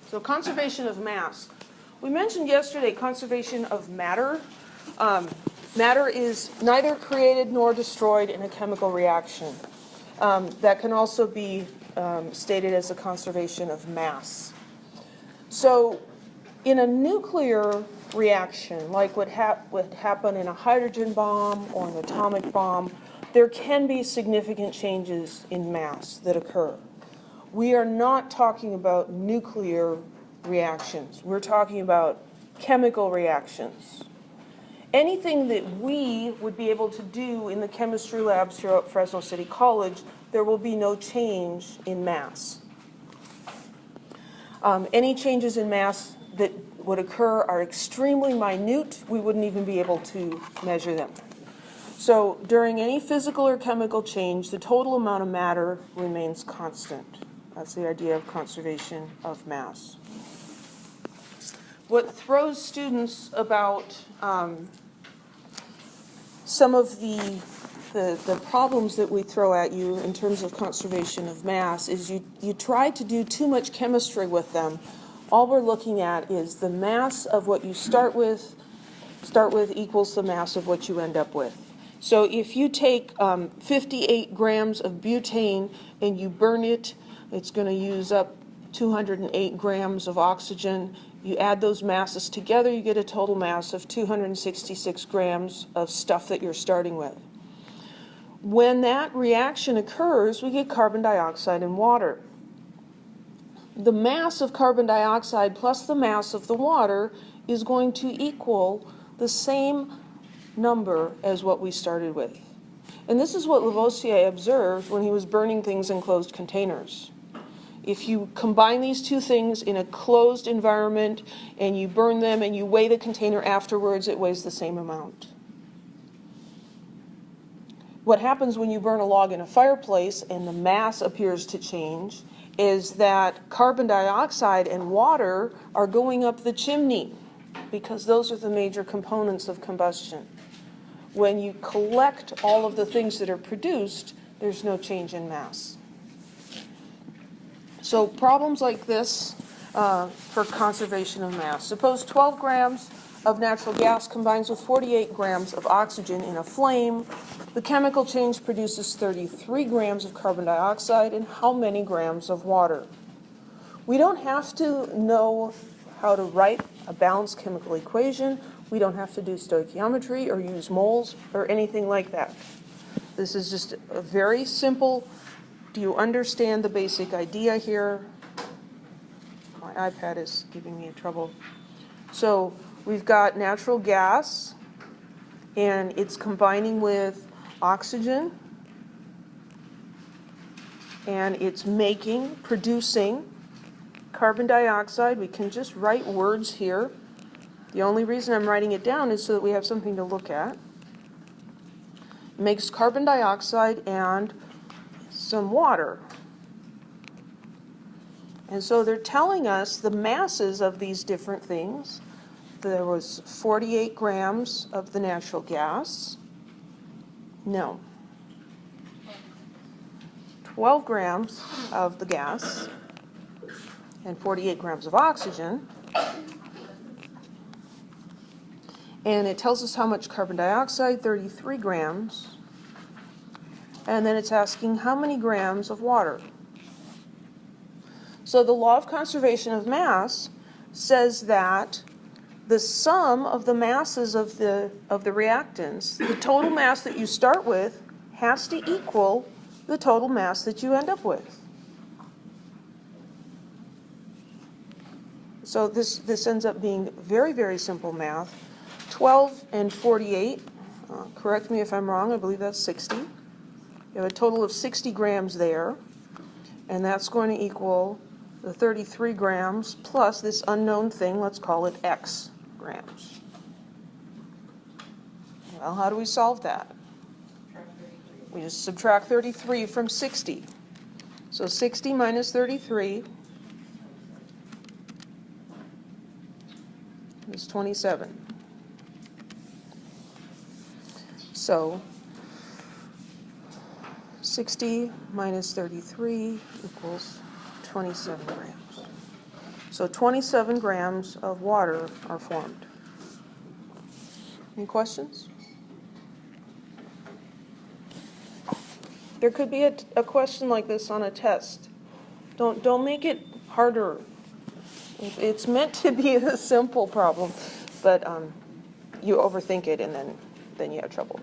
So conservation of mass. We mentioned yesterday conservation of matter. Matter is neither created nor destroyed in a chemical reaction. That can also be stated as a conservation of mass. So in a nuclear reaction, like what would happen in a hydrogen bomb or an atomic bomb, there can be significant changes in mass that occur. We are not talking about nuclear reactions. We're talking about chemical reactions. Anything that we would be able to do in the chemistry labs here at Fresno City College, there will be no change in mass. Any changes in mass that would occur are extremely minute. We wouldn't even be able to measure them. So during any physical or chemical change, the total amount of matter remains constant. That's the idea of conservation of mass. What throws students about some of the problems that we throw at you in terms of conservation of mass is you try to do too much chemistry with them. All we're looking at is the mass of what you start with equals the mass of what you end up with. So if you take 58 grams of butane and you burn it, it's going to use up 208 grams of oxygen. You add those masses together, you get a total mass of 266 grams of stuff that you're starting with. When that reaction occurs, we get carbon dioxide and water. The mass of carbon dioxide plus the mass of the water is going to equal the same number as what we started with. And this is what Lavoisier observed when he was burning things in closed containers. If you combine these two things in a closed environment and you burn them and you weigh the container afterwards, it weighs the same amount. What happens when you burn a log in a fireplace and the mass appears to change is that carbon dioxide and water are going up the chimney because those are the major components of combustion. When you collect all of the things that are produced, there's no change in mass. So problems like this for conservation of mass. Suppose 12 grams of natural gas combines with 48 grams of oxygen in a flame. The chemical change produces 33 grams of carbon dioxide and how many grams of water? We don't have to know how to write a balanced chemical equation. We don't have to do stoichiometry or use moles or anything like that. This is just a very simple, do you understand the basic idea here? My iPad is giving me trouble. So we've got natural gas, and it's combining with oxygen, and it's producing carbon dioxide. We can just write words here. The only reason I'm writing it down is so that we have something to look at. It makes carbon dioxide and some water. And so they're telling us the masses of these different things. There was 48 grams of the natural gas. No. 12 grams of the gas and 48 grams of oxygen. And it tells us how much carbon dioxide, 33 grams. And then it's asking how many grams of water. So the law of conservation of mass says that the sum of the masses of the reactants, the total mass that you start with, has to equal the total mass that you end up with. So this ends up being very, very simple math. 12 and 48, correct me if I'm wrong, I believe that's 60. You have a total of 60 grams there, and that's going to equal the 33 grams plus this unknown thing, let's call it X grams. Well, how do we solve that? We just subtract 33 from 60. So 60 minus 33 is 27. So 60 minus 33 equals 27 grams. So 27 grams of water are formed. Any questions? There could be a question like this on a test. Don't make it harder. It's meant to be a simple problem, but you overthink it and then you have trouble.